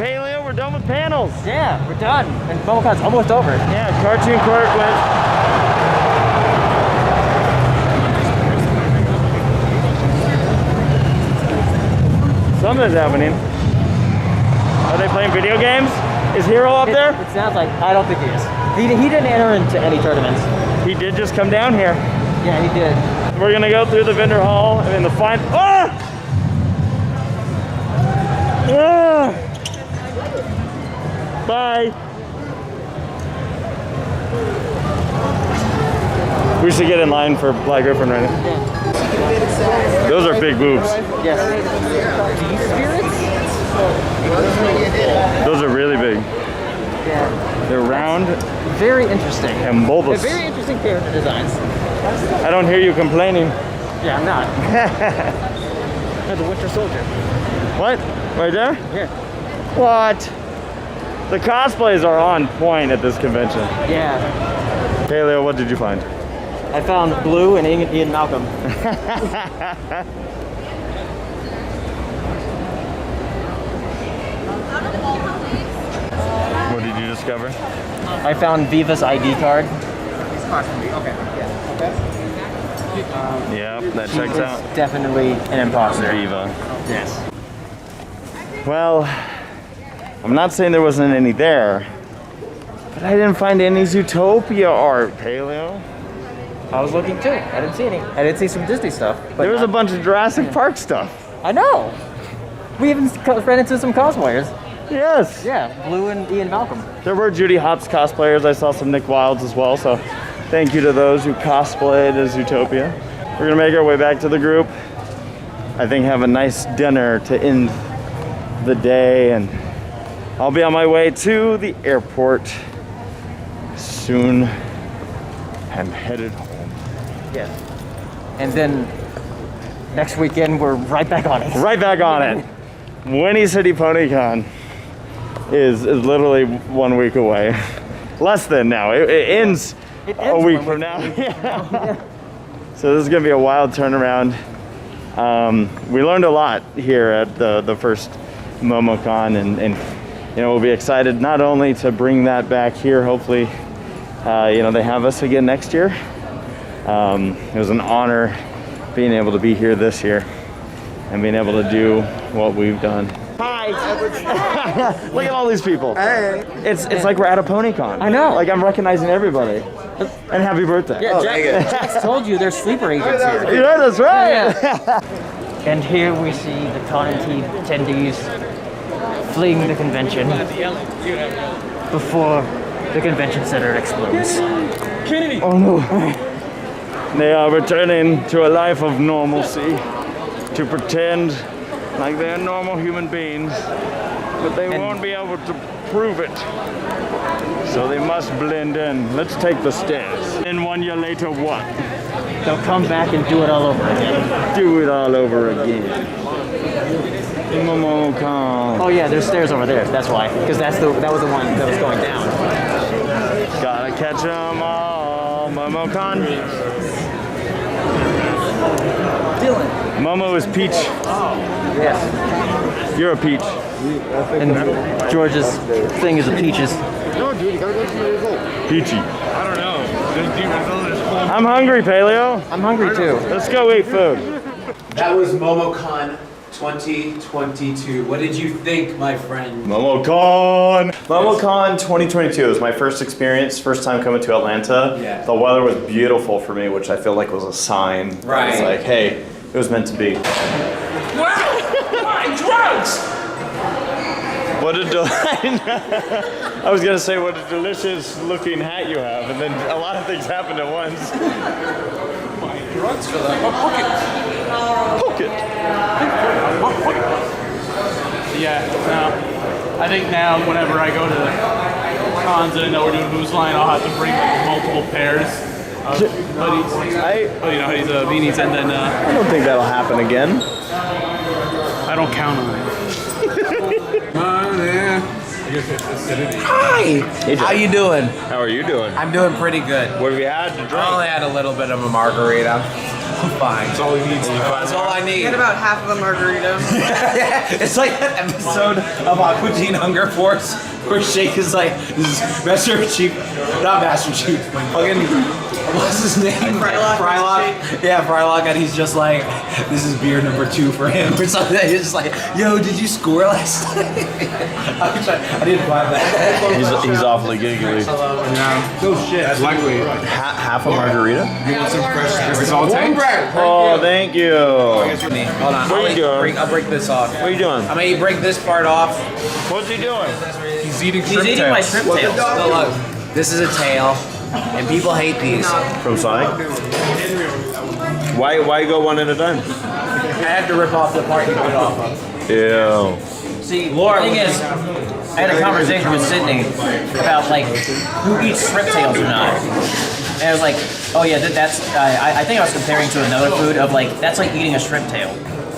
Paleo, we're done with panels. Yeah, we're done. And MOMOCON's almost over. Yeah, Cartoon Court went. Something's happening. Are they playing video games? Is Hero up there? It sounds like, I don't think he is. He didn't enter into any tournaments. He did just come down here. Yeah, he did. We're gonna go through the vendor hall and in the final. Ah! Ah! Bye. We should get in line for Black Griffin right now. Yeah. Those are big boobs. Yes. Spirits? Those are really big. Yeah. They're round. Very interesting. And bulbous. They're very interesting character designs. I don't hear you complaining. Yeah, I'm not. The Winter Soldier. What? Right there? Here. What? The cosplays are on point at this convention. Yeah. Paleo, what did you find? I found Blue and Ian Malcolm. What did you discover? I found Viva's ID card. Yeah, that She checks is out. definitely an imposter. Viva. Yes. Well, I'm not saying there wasn't any there, but I didn't find any Zootopia art, Paleo. I was looking too. I didn't see any. I did see some Disney stuff. But There was a bunch of Jurassic Park stuff. I know. We even ran into some cosplayers. Yes. Yeah, Blue and Ian Malcolm. There were Judy Hopps cosplayers. I saw some Nick Wildes as well, so thank you to those who cosplayed as Zootopia. We're gonna make our way back to the group. I think have a nice dinner to end the day, and I'll be on my way to the airport soon. I'm headed home. Yeah. And then next weekend we're right back on it. Right back on it. Winnie City PonyCon is literally 1 week away. Less than now. It ends a week from now. Yeah. So this is gonna be a wild turnaround. We learned a lot here at the first MOMOCon, and you know, we'll be excited not only to bring that back here, hopefully you know, they have us again next year. It was an honor being able to be here this year and being able to do what we've done. Hi! Look at all these people. Hey. It's like we're at a PonyCon. I know. Like I'm recognizing everybody. And happy birthday. Yeah, Jack's told you there's sleeper agents here. Yeah, that's right. Yeah. And here we see the con and team attendees fleeing the convention before the convention center explodes. Kennedy. Oh no. They are returning to a life of normalcy, to pretend like they're normal human beings, but they won't be able to prove it. So they must blend in. Let's take the stairs. And 1 year later, what? They'll come back and do it all over again. Do it all over again. MOMOCON. Oh yeah, there's stairs over there. That's why. Because that was the one that was going down. Gotta catch 'em all. MOMOCon. Dylan. Momo is Peach. Yes. You're a Peach. And George's thing is the peaches. No, dude, you gotta go to the result. Peachy. I don't know. I'm hungry, Paleo. I'm hungry too. Let's go eat food. That was MOMOCON 2022. What did you think, my friend? MOMOCon! MOMOCon 2022 was my first experience, first time coming to Atlanta. Yeah. The weather was beautiful for me, which I feel like was a sign. Right. It's like, hey, it was meant to be. Wow! My drugs! What a I was gonna say what a delicious looking hat you have, and then a lot of things happened at once. My drugs for that. My pocket. Yeah, no. I think now whenever I go to cons and I know we're doing Who's Line, I'll have to bring like multiple pairs of hoodies. Hoodies, beanies, and then I don't think that'll happen again. I don't count on it. Hi! How you doing? How are you doing? I'm doing pretty good. What have you had to I drink? only had a little bit of a margarita. fine. That's all he needs. That's all I need. Get about half of a margarita. It's like that episode of Aqua Hunger Force where Shake is like, this is Master Chief, not Master Chief, fucking, what's his name? Frylock. Yeah, Frylock, and he's just like, this is beer number 2 for him or something. He's just like, yo, did you score last night? I didn't find that. He's awfully giggly. Yeah. Oh shit. That's likely. Half a margarita? You want some fresh results? Oh, thank you. Hold on, What are you doing? I'll break this off. What are you doing? I'm gonna break this part off. What's he doing? He's eating He's shrimp eating my shrimp tails. So look, this is a tail, and people hate these. From Sonic? Why go one at a time? I have to rip off the part you put it off of. Ew. See, the thing is, I had a conversation with Sydney about like who eats shrimp tails or not. And I was like, oh yeah, that's. I think I was comparing to another food of like that's like eating a shrimp tail.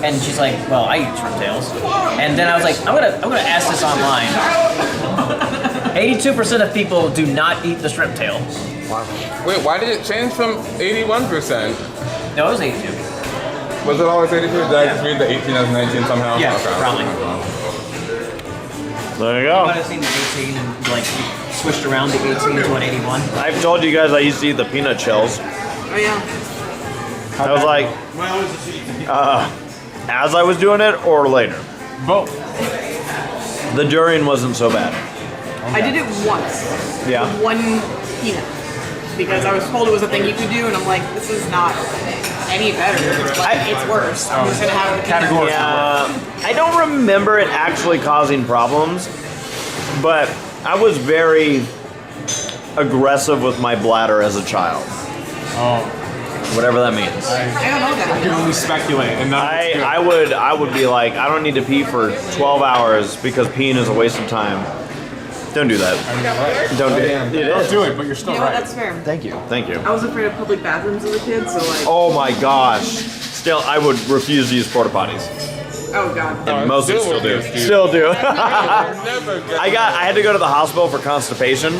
And she's like, well, I eat shrimp tails. And then I was like, I'm gonna ask this online. 82% of people do not eat the shrimp tail. Wait, why did it change from 81%? No, it was 82. Was it always 82? Did I just read the 18 as 19 somehow? Yeah, Okay. probably. There you I might go. have seen the 18 and like switched around the 18 to an 81. I've told you guys I used to eat the peanut shells. Oh yeah. I was like, as I was doing it or later. Both. The durian wasn't so bad. I did it once. Yeah. With one peanut. Because I was told it was a thing you could do, and I'm like, this is not any better. It's worse. I'm just gonna have the category. Yeah, I don't remember it actually causing problems, but I was very aggressive with my bladder as a child. Oh. Whatever that means. I don't know I can that. only speculate. And I would be like, I don't need to pee for 12 hours because peeing is a waste of time. Don't do that. Don't do it. It Don't is. do it, but you're still You know what? right. That's fair. Thank you. Thank you. I was afraid of public bathrooms as a kid, so like, Oh my gosh. Still, I would refuse to use porta potties. oh god. And most of still still do. refuse to. Still do. Never get I had to go to the hospital for constipation,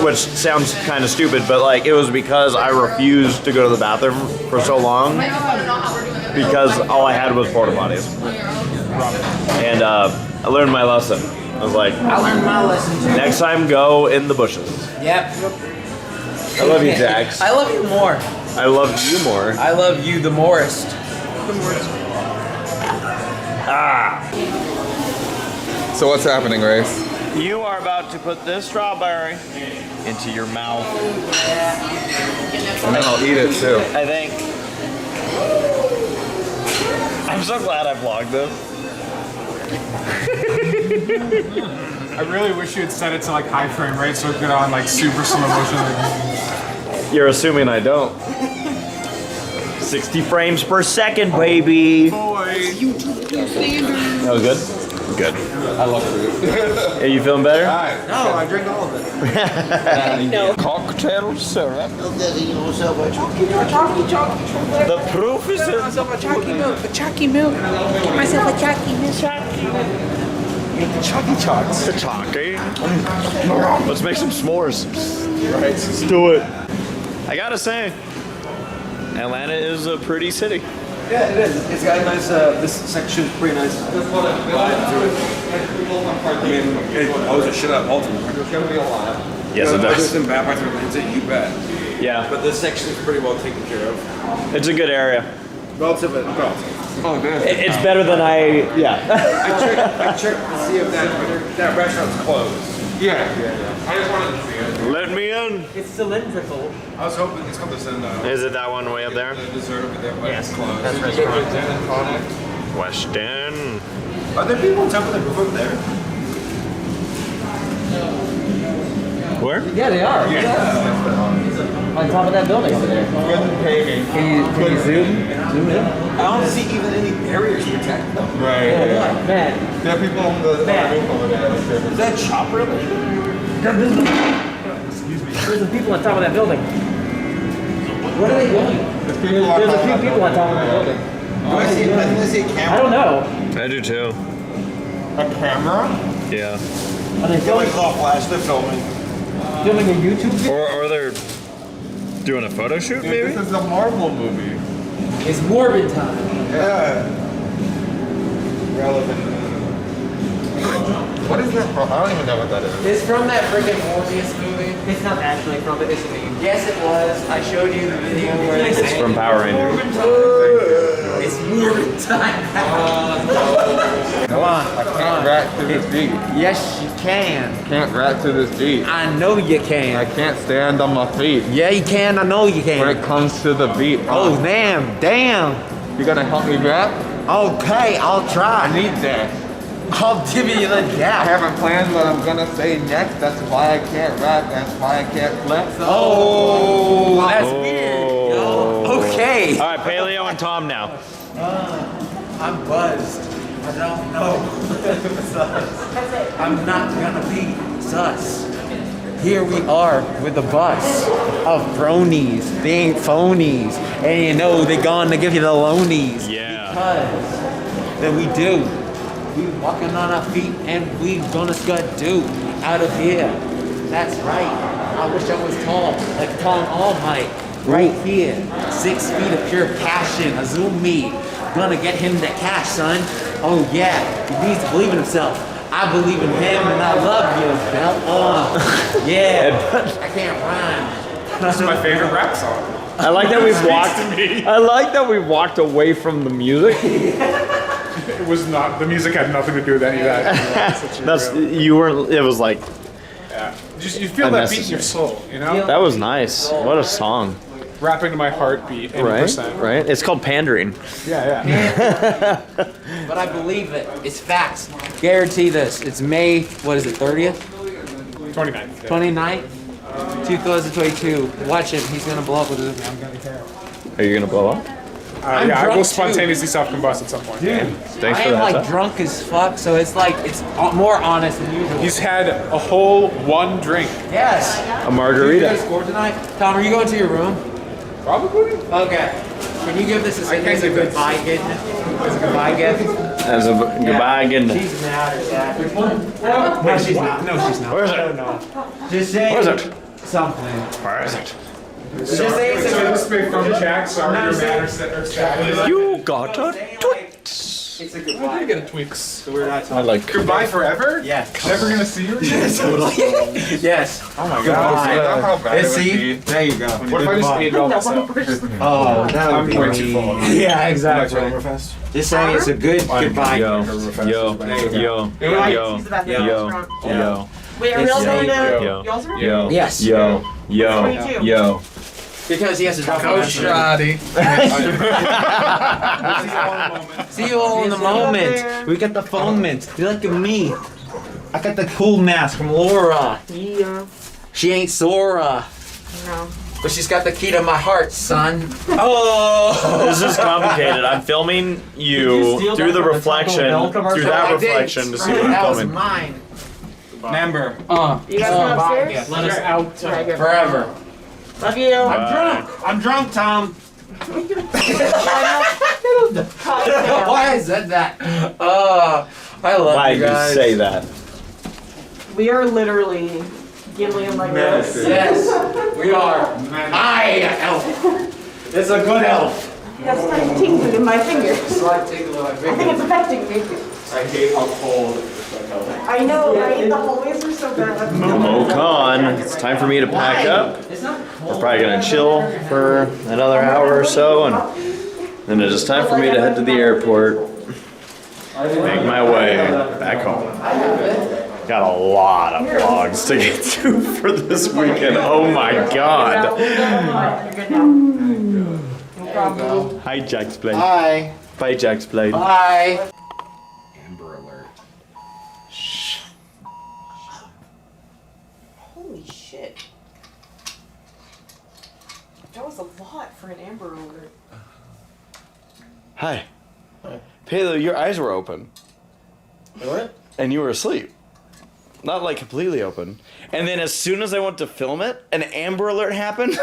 which sounds kind of stupid, but like it was because I refused to go to the bathroom for so long because all I had was porta potties. And I learned my lesson. I was like, I learned my lesson too. next time go in the bushes. Yep. I love you, Dax. I love you more. I love you more. I love you the morest. So what's happening, Grace? You are about to put this strawberry into your mouth. And then I'll eat it too. I think. I'm so glad I vlogged this. I really wish you had set it to like high frame rate so it could on like super slow motion. You're assuming I don't. 60 frames per second, baby. That was good? Good. I love food. Are you feeling better? No, I drink all of it. Cocktail syrup. The proof is in myself a chalky milk. Get myself a chalky milk. the chalky. Let's make some s'mores. Right, let's do it. I gotta say, Atlanta is a pretty city. Yeah, it is. It's got a nice, this section's pretty nice. I mean, it owes a shit up ultimately. There's gonna be a lot. Yes, it There's does. some bad parts of Atlanta, you bet. Yeah, But this section is pretty well taken care of. it's a good area. Relative. Oh, damn. It's better than yeah. I checked to see if that restaurant's closed. Yeah. I just wanted to see it. Let me in. It's cylindrical. I was hoping it's called the Send Is it that one way up there? The dessert over there, but Yes, it's closed. that's restaurant. Weston. Are there people in Temple that move over there? Where? Yeah, they are. On top of that building over there. Can you zoom in? I don't see even any barriers to protect them. Right. Man, There are people on the roof over there. Is that shop really? there's some people on top of that building. What are they doing? There's people on There's top a of few that people on building. top of that building. I think I see a I camera. don't know. I do too. A camera? Yeah. Are they filming, flash, they're filming. filming a YouTube video? Or they're doing a photo shoot, maybe? This is a Marvel movie. It's morbid time. Relevant. What is that from? I don't even know what that is. It's from that freaking Morbius movie. It's not actually from it. It's a meme. Yes, it was. I showed you the video where they It's from Power Rangers. It's morbid time. Come on. I can't rap to this beat. Yes, you can. Can't rap to this beat. I know you can. I can't stand on my feet Yeah, you can. I know you when can. it comes to the beat. Oh, damn. You gonna help me rap? Okay, I'll I try. need that. I'll give you the I gap. haven't planned what I'm gonna say next. That's why I can't rap. That's why I can't flex. Oh, that's weird. Yo. Okay. All right, Paleo and Tom now. I'm buzzed. I don't know. I'm not gonna be sus. Here we are with a bus of bronies. They ain't phonies. And you know they gonna give you the lonies. Yeah. Because that we do. We walking on our feet and we gonna do out of here. That's right. I wish I was tall, like Tom Almighty. Right here. 6 feet of pure passion. A zoom me. Gonna get him the cash, son. Oh yeah. He needs to believe in himself. I believe in him and I love you, Bell. Yeah. I can't rhyme. This is my favorite rap song. I like that we've Speaks walked. to me. I like that we walked away from the music. It was not, the music had nothing to do with any of that. That's you weren't. It was like Yeah. Just, you feel that beat in your soul, you know? that was nice. What a song, Rapping to my heartbeat, 80%. right? Right. It's called pandering. Yeah. But I believe it. It's facts. Guarantee this. It's May, what is it, 30th? 29th. 29th? 2022. Watch him. He's gonna blow up with his. Are you gonna blow up? Yeah, I drunk will too. spontaneously self-combust at some point. Thanks I for am that. like Tom. drunk as fuck, so it's like it's more honest than usual. He's had a whole one drink. Yes. A Did you margarita. score tonight? Tom, are you going to your room? Probably. Okay. Can you give this as a goodbye gift? As a goodbye gift? As a goodbye again. She's mad or sad. Which one? No, she's not. No, she's not. Where is it? I don't know. Just say Where is it? something. Where is it? Just say it's a So good. this big from Jack. Sorry, you're mad or sad. You got a tweet. It's a goodbye. I get a tweaks. So we're not I talking. like. Goodbye forever? Yeah. Never gonna see you again? Yes. Oh my Is Goodbye. that how bad it would See? be? There you go. What if I just ate it all myself? Oh, that would I'm be way too full. Yeah, exactly. Just saying it's a good goodbye. Yo, yo, yo, yo, He's the best yo, restaurant. yo, Wait, are we all going to Yo. you all's room? yo, Yes. yo, yo, 22. yo. Because he has to drop Oh, out. shoddy. See you all in the moment. We got the foment. You look at me. I got the cool mask from Laura. Yeah. She ain't Sora. No. But she's got the key to my heart, son. Oh! This is complicated. I'm filming you steal through that the from the reflection, Taco Bell commercial? through that I did. reflection to see what That I'm was filming. mine. Remember, You guys going upstairs? let us out. Alright, good. forever. Love you. I'm drunk, Tom. Why? Why I said that? I love Why you did you guys. say that? We are literally Gimli and Legolas. Yes, we are. I elf. It's a good elf. That's like tingling in my fingers. Slight tingle in my I think finger. it's affecting me. I hate how cold. I know, right? The hallways are so bad. MOMOCon. It's time for me to pack up. It's not We're cold. probably gonna chill for another hour or so, and then it's time for me to head to the airport, make my way back home. Got a lot of vlogs to get to for this weekend. Oh my god. You're good now. No problem. Hi, Jack's Blade. Bye. Bye, Jack's Blade. Bye. Amber Alert. Holy shit. That was a lot for an Amber Alert. Hi. Paleo, your eyes were open. What? And you were asleep. Not like completely open. And then as soon as I went to film it, an Amber Alert happened.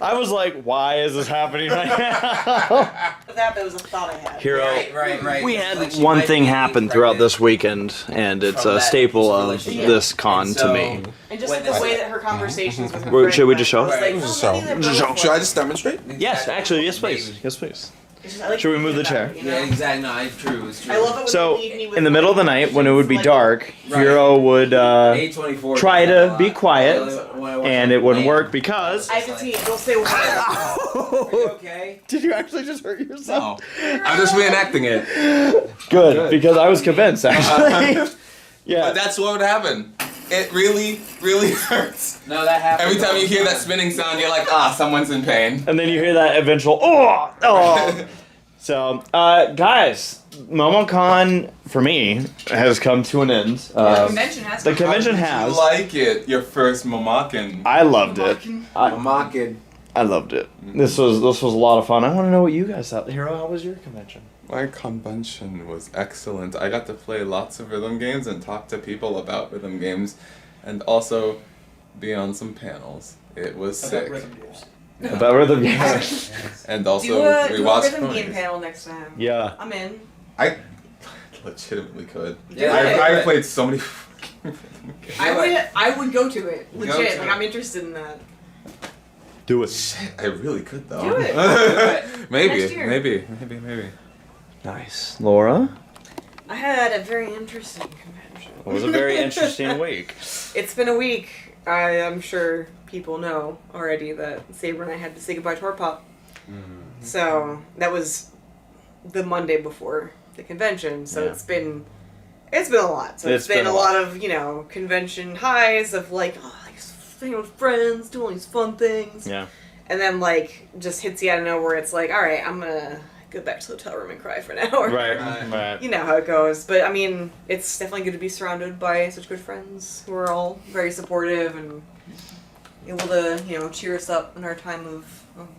I was like, why is this happening right now? That was a thought I had. Hero. Right. We It's had like she one might thing be happen throughout pregnant. this weekend, and it's From a that staple of relationship. this con And to so- me. And just When the this- way that her conversations with her Well, friend should we went, just show? I was like, Right, oh, just maybe show. they're Just both Should I like- just demonstrate? Yes, actually, yes, please. Maybe. Yes, please. It's just- I like Should we thinking move the about chair? it, you know? Yeah, exactly. No, it's true. It's true. I love it when So, they leave me with in the middle of the night, when it would be dark, Hero would A24 try does that a to be lot. quiet, When I watch and it it wouldn't play. work because. I can see it. They'll say one. Are you okay? Did you actually just hurt yourself? No. I'm just reenacting it. Good, because I was convinced, actually. But Yeah. that's what would happen. It really, really hurts. No, that happens. Every time all you the hear that time. spinning sound, you're like, someone's in pain. And then you hear that eventual, oh. So, guys, MomoCon, for me, has come to an end. Convention has. The convention How did has. you like it? Your first MOMOCon. I loved it. Mocking. I loved it. This was a lot of fun. I want to know what you guys thought. Hero, how was your convention? My convention was excellent. I got to play lots of rhythm games and talk to people about rhythm games, and also be on some panels. It was sick. About rhythm games. And also Do we a watched rhythm game movies. panel next time. Yeah. I'm in. I legitimately could. Yeah, I've played so many rhythm games. I would go to it. Go Legit. to Like it. I'm interested in that. Do it. I really could though. Do it. maybe, Next year. maybe. Nice. Laura? I had a very interesting convention. It was a very interesting week. It's been a week. I'm sure people know already that Saber and I had to say goodbye to our pup. So that was the Monday before the convention. So Yeah. it's been a lot. So it's been a lot of, convention highs of like, staying with friends, doing all these fun things. Yeah. And then like just hits you out of nowhere. It's like, all right, I'm gonna go back to the hotel room and cry for an hour. Right. You know how it goes. But I mean, it's definitely good to be surrounded by such good friends who are all very supportive and able to, cheer us up in our time of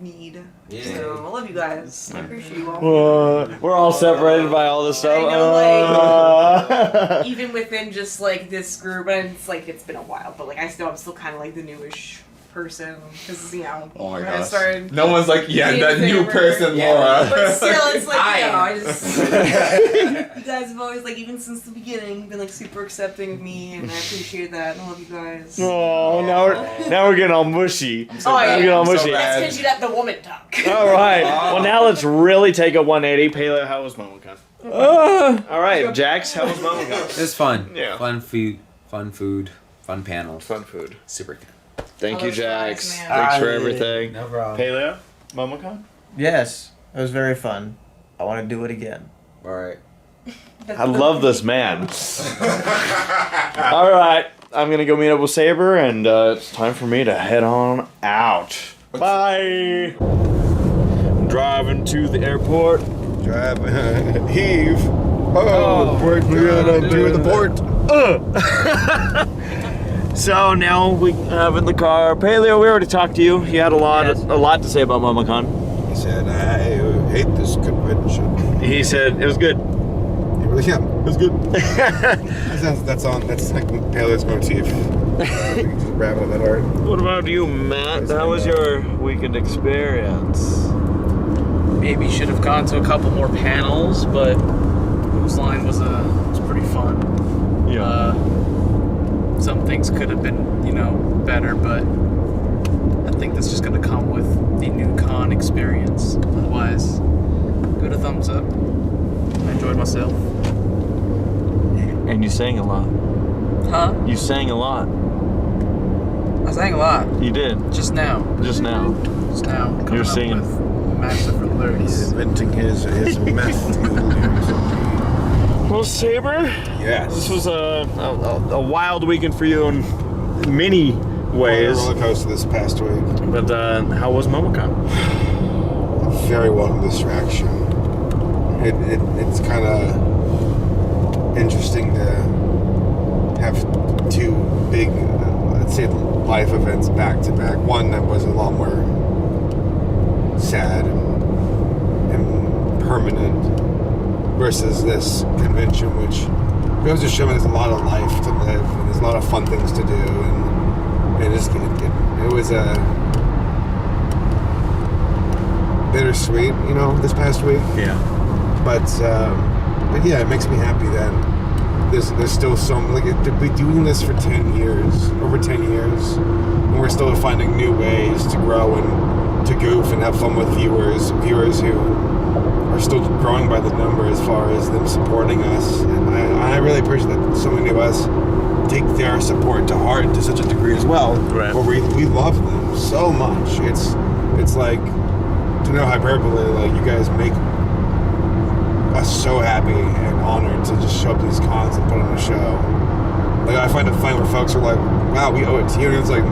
need. Yeah. So I love you guys. I appreciate you all. We're all separated by all this stuff. I know, Even within just like this group, and it's like it's been a while, but like I'm still kind of like the newish person because Oh my when I gosh. started. No one's like, yeah, being that new Saber. person, Yeah. Laura. But still, it's like, I just. Hi. You guys have always, like, even since the beginning, been, like, super accepting of me, and I appreciate that, and I love you guys. Oh, now we're getting all mushy. Oh, We're getting all I'm so mushy. bad. That's because you let the woman talk. All right. Well, now let's really take a 180. Paleo, how was MomoCon? All right, Jax, how was MomoCon? It was fun. Yeah. Fun food. Fun panels. Fun food. Super good. Thank Oh, you, that's Jax. nice, man. Thanks for everything. No problem. Paleo, MomoCon? Yes, it was very fun. I want to do it again. All right. I love this man. All right, I'm gonna go meet up with Saber, and it's time for me to head on out. Bye. Driving to the airport. Heave. Oh, port, we're gonna do the port. So now we have in the car. Paleo, we already talked to you. He had a lot to say about MomoCon. He said, I hate this convention. He said it was good. He really, yeah, it was good. that's like Paleo's motif. Just rabbit in that heart. What about you, Matt? How was your weekend experience? Maybe should have gone to a couple more panels, but Whose Line was pretty fun. Some things could have been, better, but I think that's just gonna come with the new con experience. Otherwise, good a thumbs up. I enjoyed myself. And you sang a lot. Huh? You sang a lot. I sang a lot. You did. Just now. Just now. Just now. Coming You're up singing. with masterful lyrics. Inventing his meth. Well, Saber, Yes. this was a wild weekend for you in many ways. Roller coaster this past week. But how was MomoCon? A very welcome distraction. It's kind of interesting to have two big, let's say, life events back to back. One that was a lot more sad and permanent, versus this convention, which goes to show there's a lot of life to live and there's a lot of fun things to do, and it was bittersweet, you know, this past week. Yeah. But yeah, it makes me happy that there's still some, like, to be doing this for 10 years, over 10 years, and we're still finding new ways to grow and to goof and have fun with viewers who are still growing by the number as far as them supporting us. And I really appreciate that so many of us take their support to heart to such a degree as well. Right. Where we love them so much. It's like, to no hyperbole, like, you guys make us so happy and honored to just show up to these cons and put on a show. Like, I find it funny where folks are like, wow, we owe it to you. And it's like,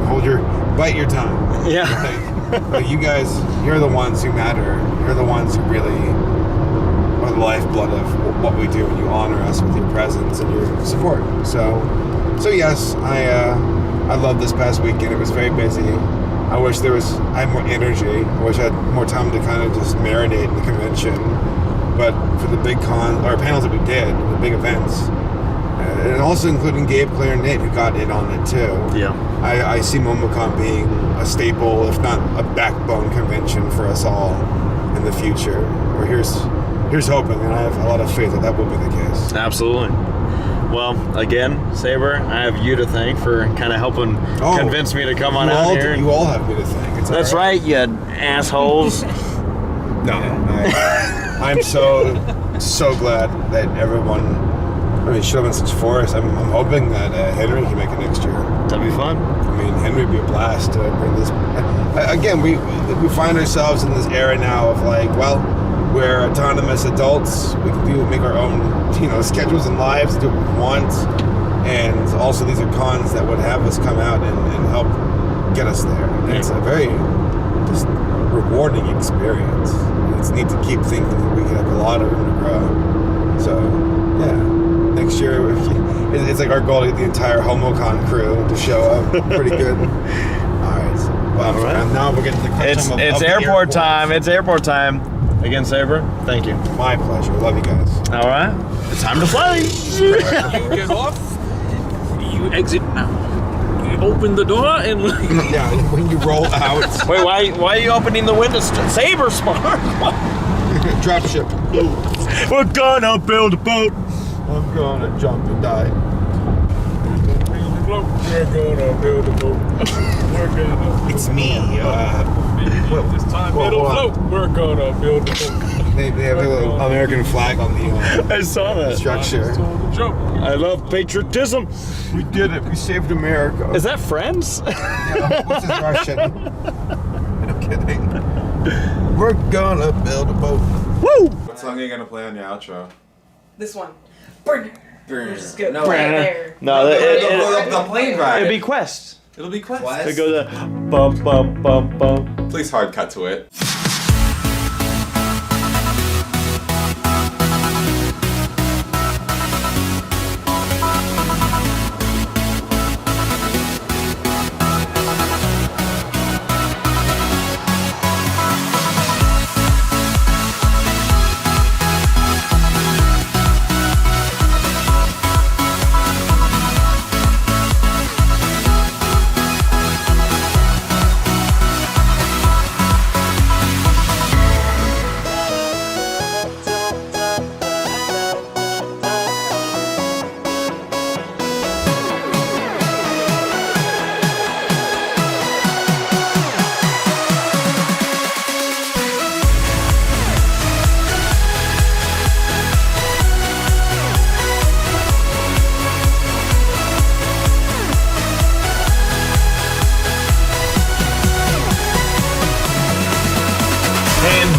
bite your tongue. Yeah. Like, you guys, you're the ones who matter. You're the ones who really are the lifeblood of what we do, and you honor us with your presence and your support. So yes, I loved this past weekend. It was very busy. I wish I had more energy. I wish I had more time to kind of just marinate in the convention. But for the big panels that we did, the big events, and also including Gabe, Claire, and Nate, who got in on it too. Yeah. I see MOMOCON being a staple, if not a backbone convention for us all in the future. Or here's hoping, and I have a lot of faith that will be the case. Absolutely. Well, again, Saber, I have you to thank for kind of helping convince me to come on out here. You all have me to thank. That's right, you assholes. No, I'm so glad that everyone. I mean, should have been such force. I'm hoping that Henry can make it next year. That'd be fun. I mean, Henry would be a blast to bring this. Again, we find ourselves in this era now of like, well, we're autonomous adults. We can make our own, schedules and lives, do what we want. And also, these are cons that would have us come out and help get us there. And it's a very just rewarding experience. It's neat to keep thinking that we can have a lot of room to grow. So, yeah. Next year, it's like our goal to get the entire HomoCon crew to show up. Pretty good. All right. Well, now we're getting to the crunch time of It's the airport time. It's airport time. Again, Saber, thank you. My pleasure. Love you guys. All right. It's time to play. You get off. You exit now. You open the door and. Yeah, when you roll out. Wait, why are you opening the window? Saber smart. Drop ship. We're gonna build a boat. I'm gonna jump and die. We're gonna build a boat. It's me. This time it'll float. We're gonna build a boat. They have a little American flag on the I saw that structure. I love patriotism. We did it. We saved America. Is that Friends? Yeah, what's his Russian? No kidding. We're gonna build a boat. Woo! What song are you gonna play on your outro? This one. Burn. Just go No, right there. No, the plane ride. it'd be Quest. It'll be Quest. It goes a bum bum bum bum. Please hard cut to it.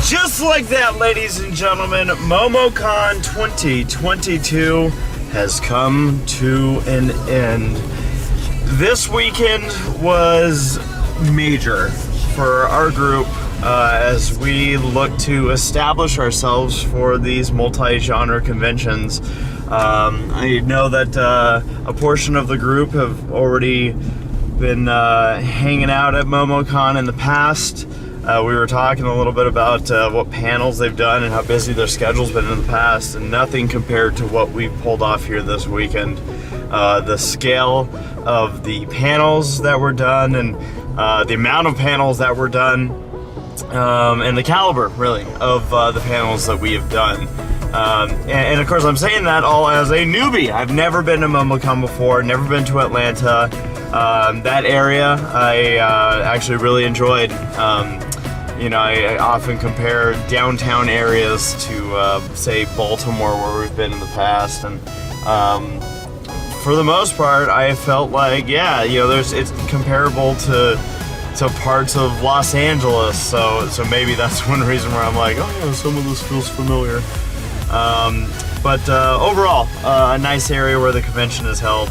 Just like that, ladies and gentlemen, MOMOCON 2022 has come to an end. This weekend was major for our group as we look to establish ourselves for these multi-genre conventions. I know that a portion of the group have already been hanging out at MOMOCON in the past. We were talking a little bit about what panels they've done and how busy their schedule's been in the past, and nothing compared to what we've pulled off here this weekend. The scale of the panels that were done and the amount of panels that were done and the caliber, really, of the panels that we have done. And of course, I'm saying that all as a newbie. I've never been to MOMOCON before, never been to Atlanta. That area I actually really enjoyed. I often compare downtown areas to, say, Baltimore, where we've been in the past, and for the most part, I felt like, it's comparable to parts of Los Angeles. So maybe that's one reason where I'm like, oh yeah, some of this feels familiar. But overall, a nice area where the convention is held.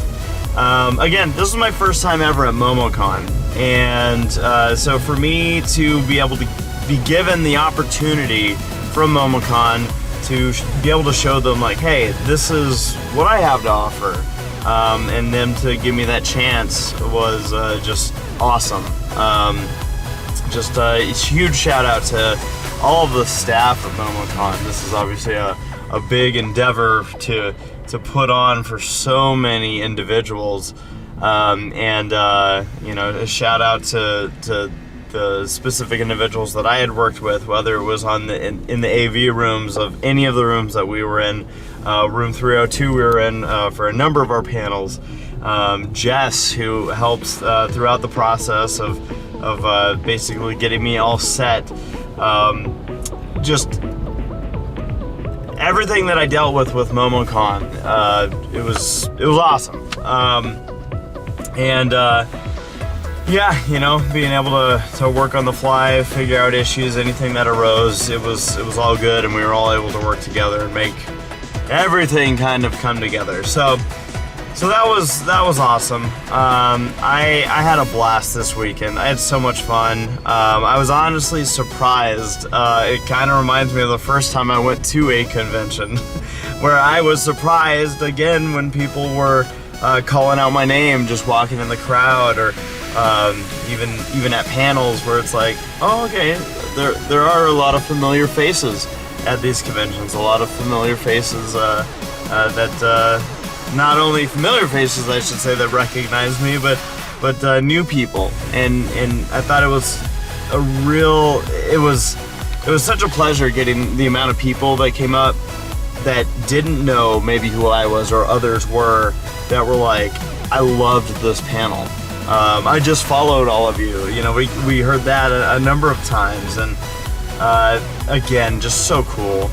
Again, this is my first time ever at MOMOCON, and so for me to be able to be given the opportunity from MOMOCON to be able to show them, like, hey, this is what I have to offer, and them to give me that chance was just awesome. Just a huge shout out to all of the staff at MOMOCON. This is obviously a big endeavor to put on for so many individuals, and a shout out to the specific individuals that I had worked with, whether it was in the AV rooms of any of the rooms that we were in. Room 302 we were in for a number of our panels. Jess, who helps throughout the process of basically getting me all set. Just everything that I dealt with MOMOCON, it was awesome. Being able to work on the fly, figure out issues, anything that arose, it was all good, and we were all able to work together and make everything kind of come together. So that was awesome. I had a blast this weekend. I had so much fun. I was honestly surprised. It kind of reminds me of the first time I went to a convention, where I was surprised again when people were calling out my name, just walking in the crowd, or even at panels where it's like, oh, okay, there are a lot of familiar faces at these conventions. A lot of familiar faces that. Not only familiar faces, I should say, that recognize me, but new people, and I thought it was such a pleasure getting the amount of people that came up that didn't know maybe who I was or others were, that were like, I loved this panel. I just followed all of you. We heard that a number of times, and again, just so cool.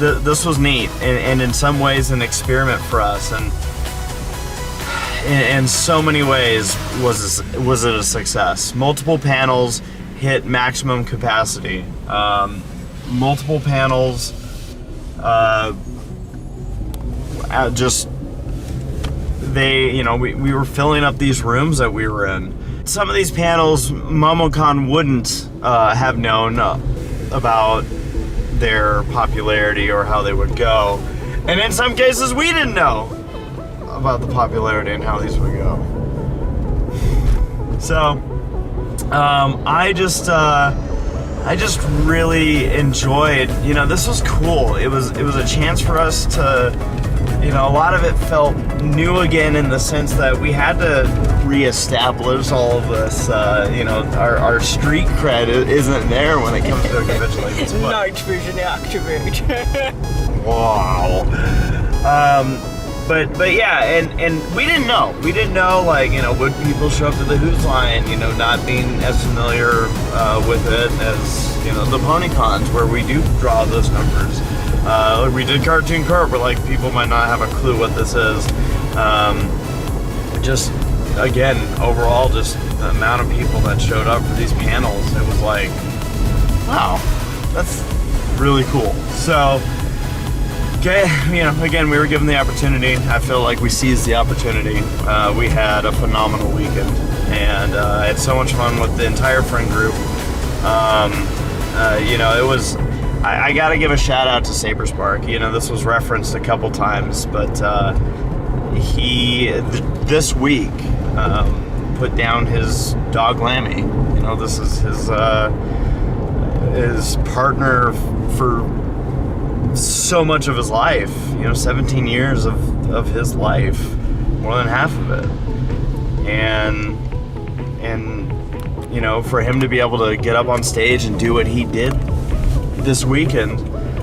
This was neat, and in some ways an experiment for us, and in so many ways was it a success. Multiple panels hit maximum capacity. Multiple panels, we were filling up these rooms that we were in. Some of these panels MOMOCON wouldn't have known about their popularity or how they would go, and in some cases we didn't know about the popularity and how these would go. So I just really enjoyed, this was cool. It was a chance for us to, a lot of it felt new again, in the sense that we had to reestablish all of this. Our street cred isn't there when it comes to a convention like this. Night vision activate. Wow. But yeah, and we didn't know, would people show up to the Who's line, not being as familiar with it as, the PonyCons, where we do draw those numbers. We did Cartoon Court, where people might not have a clue what this is. Just again, overall, just the amount of people that showed up for these panels, it was like, wow, that's really cool. So, okay, again, we were given the opportunity. I feel like we seized the opportunity. We had a phenomenal weekend, and I had so much fun with the entire friend group. It was. I gotta give a shout out to Saberspark. This was referenced a couple times, but he this week put down his dog Lammy. This is his partner for so much of his life. 17 years of his life, more than half of it, and you know, for him to be able to get up on stage and do what he did this weekend,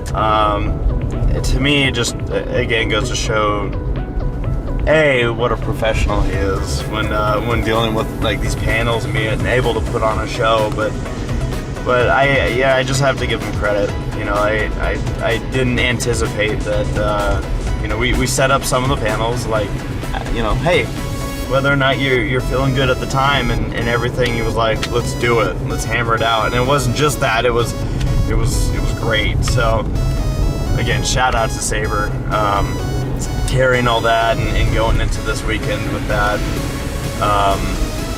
to me, it just again goes to show what a professional he is when dealing with like these panels and being able to put on a show. But I just have to give him credit. You know, I didn't anticipate that. You know, we set up some of the panels like, you know, hey, whether or not you're feeling good at the time and everything, he was like, let's do it, let's hammer it out. And it wasn't just that, it was great. So again, shout out to Saber, carrying all that and going into this weekend with that.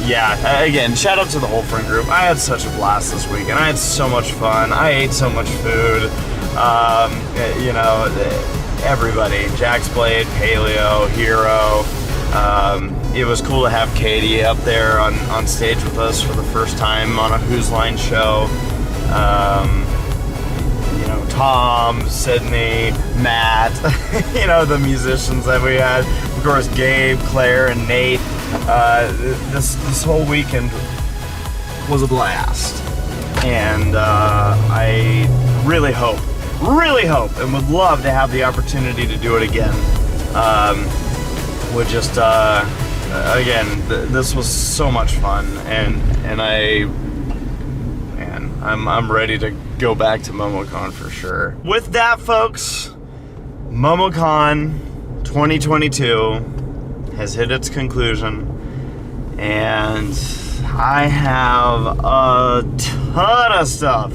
Yeah, again, shout out to the whole friend group. I had such a blast this weekend. I had so much fun. I ate so much food. You know, everybody, Jax Blade, Paleo, Hero. It was cool to have Katie up there on stage with us for the first time on a Who's Line show. You know, Tom, Sydney, Matt, you know, the musicians that we had. Of course, Gabe, Claire, and Nate. This whole weekend was a blast. And I really hope, and would love to have the opportunity to do it again. Would just, again, this was so much fun, and I'm ready to go back to MOMOCON for sure. With that, folks, MOMOCON 2022 has hit its conclusion, and I have a ton of stuff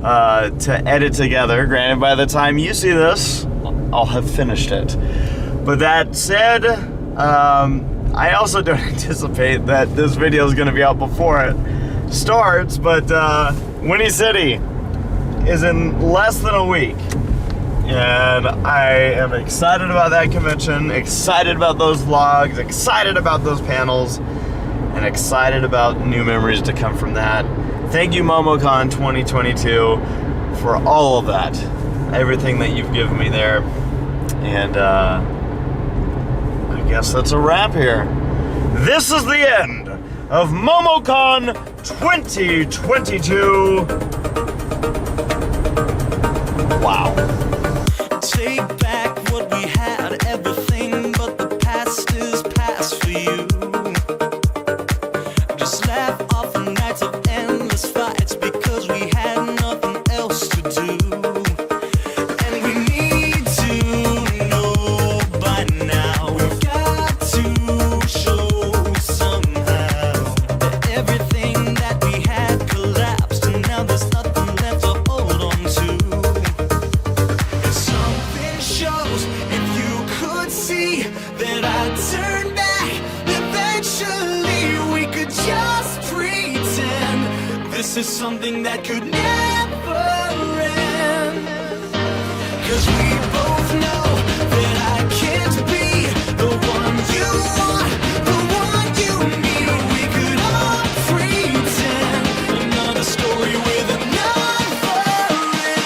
to edit together. Granted, by the time you see this, I'll have finished it. But that said, I also don't anticipate that this video is going to be out before it starts, but Winnie City is in less than a week. And I am excited about that convention, excited about those vlogs, excited about those panels, and excited about new memories to come from that. Thank you, MOMOCON 2022, for all of that, everything that you've given me there. And I guess that's a wrap here. This is the end of MOMOCON 2022. Wow. Take back what we had, everything but the past is past for you. Just laugh off the nights of endless fights because we had nothing else to do. And we need to know by now, we've got to show somehow that everything that we had collapsed and now there's nothing left to hold on to. Something shows if you could see that I'd turn back. Eventually we could just pretend this is something that could never end. 'Cause we both know that I can't be the one you want, the one you need. We could all pretend another story with another end.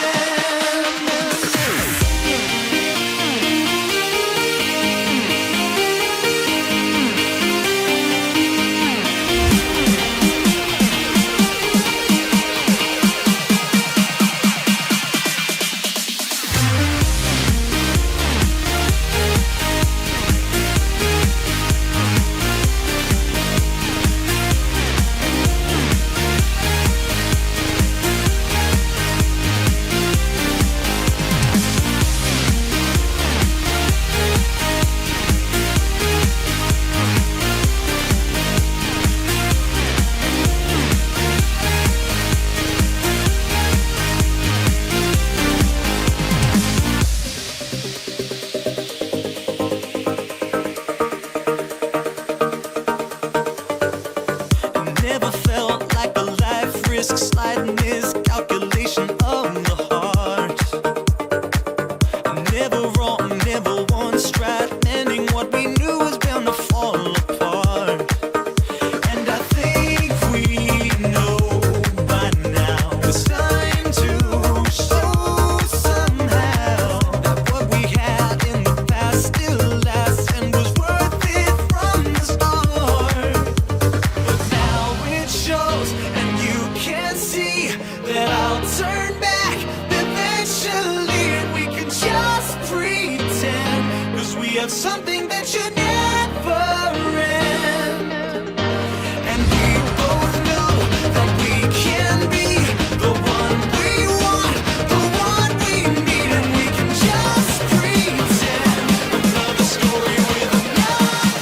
We have something that should never end. And we both know that we can be the one we want, the one we need, and we can just pretend another story with another